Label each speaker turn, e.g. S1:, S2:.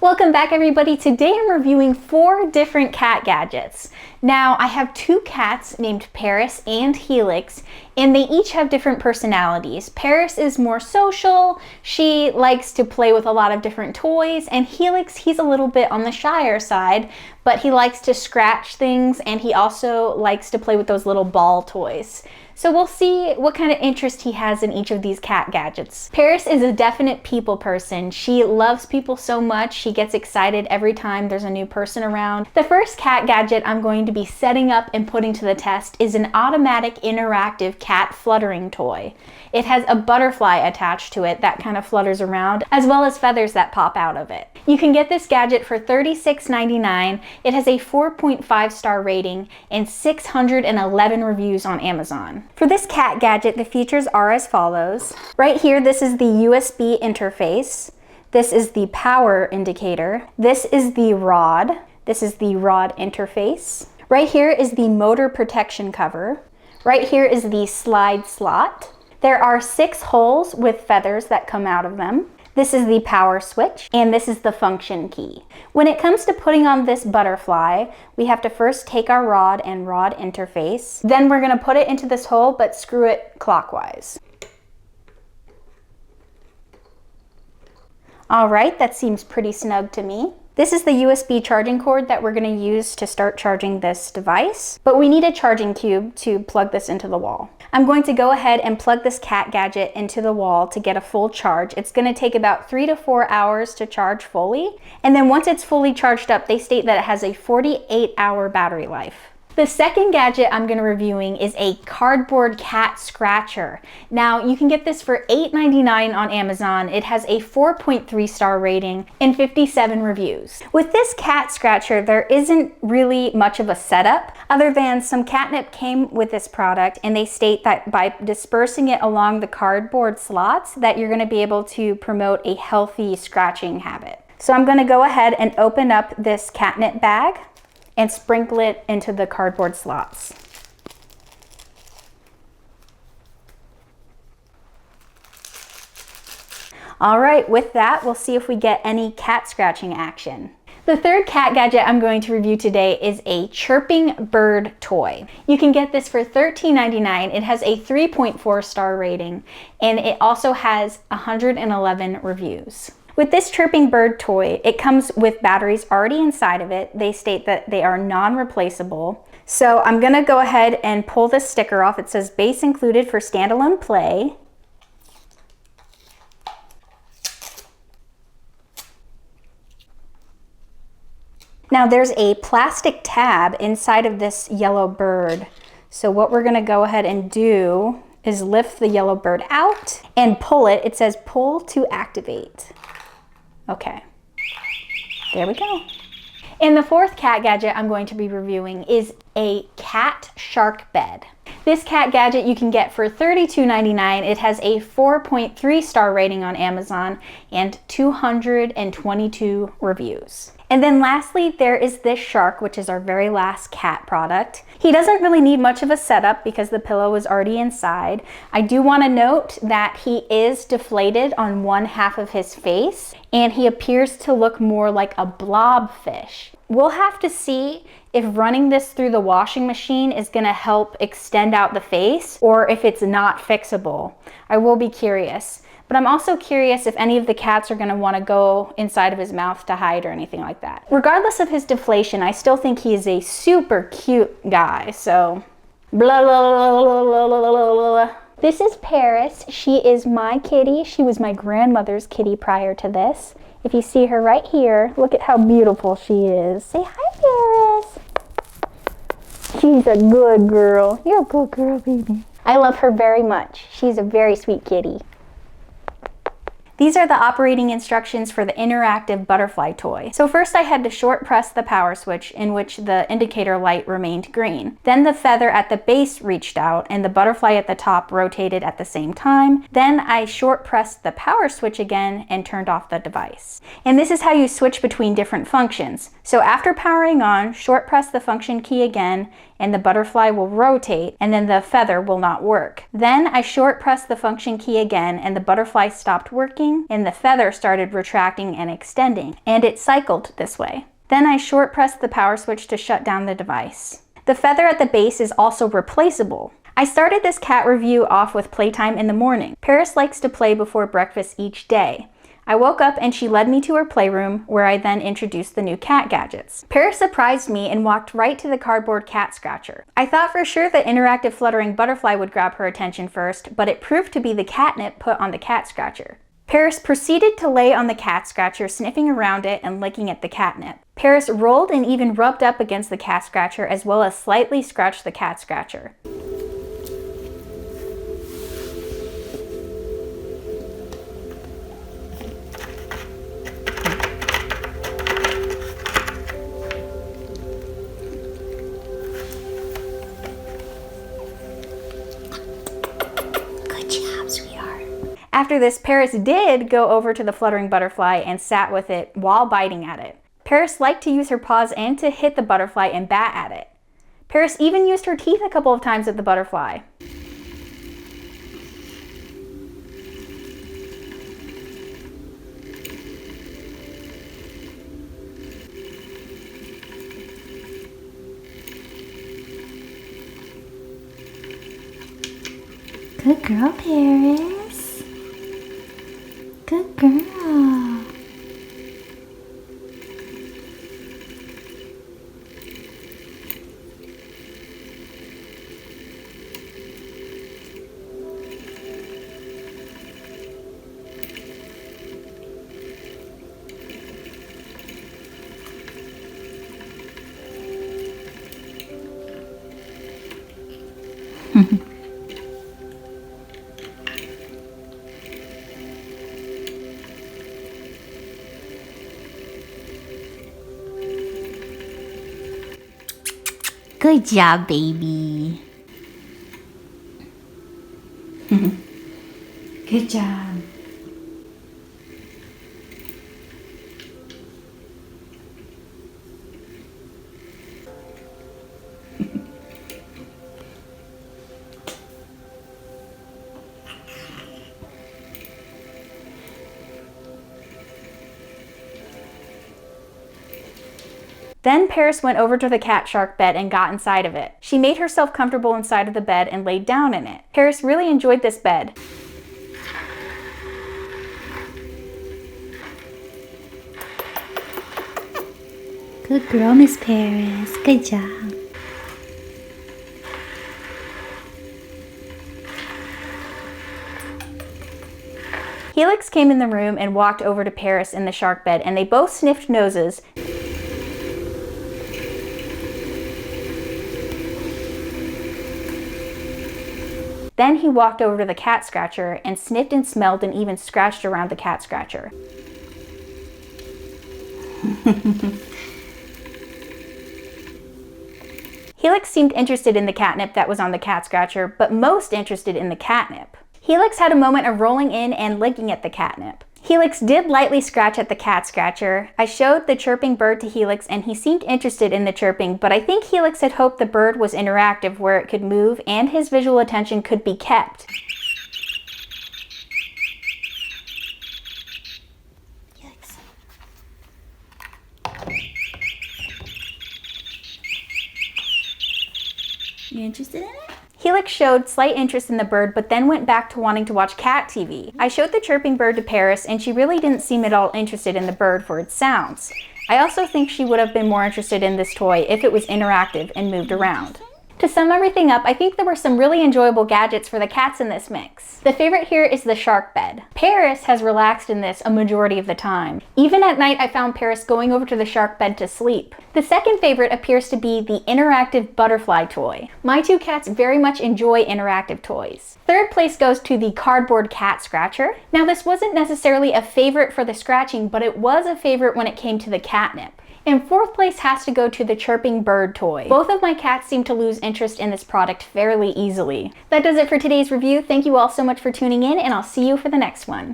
S1: Welcome back, everybody. Today I'm reviewing 4 different cat gadgets. Now I have 2 cats named Paris and Helix, and they each have different personalities. Paris is more social, she likes to play with a lot of different toys, and Helix, he's a little bit on the shyer side, but he likes to scratch things and he also likes to play with those little ball toys. So we'll see what kind of interest he has in each of these cat gadgets. Paris is a definite people person. She loves people so much, she gets excited every time there's a new person around. The first cat gadget I'm going to be setting up and putting to the test is an automatic interactive cat fluttering toy. It has a butterfly attached to it that kind of flutters around, as well as feathers that pop out of it. You can get this gadget for $36.99. It has a 4.5-star rating and 611 reviews on Amazon. For this cat gadget, the features are as follows. Right here, this is the USB interface. This is the power indicator. This is the rod. This is the rod interface. Right here is the motor protection cover. Right here is the slide slot. There are 6 holes with feathers that come out of them. This is the power switch, and this is the function key. When it comes to putting on this butterfly, we have to first take our rod and rod interface. Then we're gonna put it into this hole, but screw it clockwise. All right, that seems pretty snug to me. This is the USB charging cord that we're going to use to start charging this device, but we need a charging cube to plug this into the wall. I'm going to go ahead and plug this cat gadget into the wall to get a full charge. It's going to take about 3 to 4 hours to charge fully, and then once it's fully charged up, they state that it has a 48-hour battery life. The second gadget I'm going to be reviewing is a cardboard cat scratcher. Now, you can get this for $8.99 on Amazon. It has a 4.3-star rating and 57 reviews. With this cat scratcher, there isn't really much of a setup other than some catnip came with this product, and they state that by dispersing it along the cardboard slots that you're going to be able to promote a healthy scratching habit. So I'm going to go ahead and open up this catnip bag and sprinkle it into the cardboard slots. All right, with that, we'll see if we get any cat scratching action. The third cat gadget I'm going to review today is a chirping bird toy. You can get this for $13.99. It has a 3.4-star rating, and it also has 111 reviews. With this chirping bird toy, it comes with batteries already inside of it. They state that they are non-replaceable. So I'm gonna go ahead and pull this sticker off. It says base included for standalone play. Now there's a plastic tab inside of this yellow bird. So what we're gonna go ahead and do is lift the yellow bird out and pull it. It says pull to activate. Okay, there we go. And the fourth cat gadget I'm going to be reviewing is a cat shark bed. This cat gadget you can get for $32.99. It has a 4.3-star rating on Amazon and 222 reviews. And then lastly, there is this shark, which is our very last cat product. He doesn't really need much of a setup because the pillow is already inside. I do want to note that he is deflated on one half of his face, and he appears to look more like a blobfish. We'll have to see if running this through the washing machine is going to help extend out the face or if it's not fixable. I will be curious. But I'm also curious if any of the cats are going to want to go inside of his mouth to hide or anything like that. Regardless of his deflation, I still think he is a super cute guy. So, blah, blah, blah, blah, blah, blah, blah. This is Paris. She is my kitty. She was my grandmother's kitty prior to this. If you see her right here, look at how beautiful she is. Say hi, Paris. She's a good girl. You're a good girl, baby. I love her very much. She's a very sweet kitty. These are the operating instructions for the interactive butterfly toy. So first I had to short press the power switch, in which the indicator light remained green. Then the feather at the base reached out and the butterfly at the top rotated at the same time. Then I short pressed the power switch again and turned off the device. And this is how you switch between different functions. So after powering on, short press the function key again and the butterfly will rotate, and then the feather will not work. Then I short pressed the function key again, and the butterfly stopped working, and the feather started retracting and extending, and it cycled this way. Then I short pressed the power switch to shut down the device. The feather at the base is also replaceable. I started this cat review off with playtime in the morning. Paris likes to play before breakfast each day. I woke up and she led me to her playroom, where I then introduced the new cat gadgets. Paris surprised me and walked right to the cardboard cat scratcher. I thought for sure the interactive fluttering butterfly would grab her attention first, but it proved to be the catnip put on the cat scratcher. Paris proceeded to lay on the cat scratcher, sniffing around it and licking at the catnip. Paris rolled and even rubbed up against the cat scratcher, as well as slightly scratched the cat scratcher. After this, Paris did go over to the fluttering butterfly and sat with it while biting at it. Paris liked to use her paws and to hit the butterfly and bat at it. Paris even used her teeth a couple of times at the butterfly.
S2: Good girl, Paris. Good girl. Good job, baby. Good job.
S1: Then Paris went over to the cat shark bed and got inside of it. She made herself comfortable inside of the bed and laid down in it. Paris really enjoyed this bed.
S2: Good girl, Miss Paris. Good job.
S1: Helix came in the room and walked over to Paris in the shark bed, and they both sniffed noses. Then he walked over to the cat scratcher and sniffed and smelled and even scratched around the cat scratcher. Helix seemed interested in the catnip that was on the cat scratcher, but most interested in the catnip. Helix had a moment of rolling in and licking at the catnip. Helix did lightly scratch at the cat scratcher. I showed the chirping bird to Helix and he seemed interested in the chirping, but I think Helix had hoped the bird was interactive where it could move and his visual attention could be kept.
S2: Helix. You interested in it?
S1: Helix showed slight interest in the bird, but then went back to wanting to watch cat TV. I showed the chirping bird to Paris, and she really didn't seem at all interested in the bird for its sounds. I also think she would have been more interested in this toy if it was interactive and moved around. To sum everything up, I think there were some really enjoyable gadgets for the cats in this mix. The favorite here is the shark bed. Paris has relaxed in this a majority of the time. Even at night, I found Paris going over to the shark bed to sleep. The second favorite appears to be the interactive butterfly toy. My two cats very much enjoy interactive toys. Third place goes to the cardboard cat scratcher. Now this wasn't necessarily a favorite for the scratching, but it was a favorite when it came to the catnip. And fourth place has to go to the chirping bird toy. Both of my cats seem to lose interest in this product fairly easily. That does it for today's review. Thank you all so much for tuning in, and I'll see you for the next one.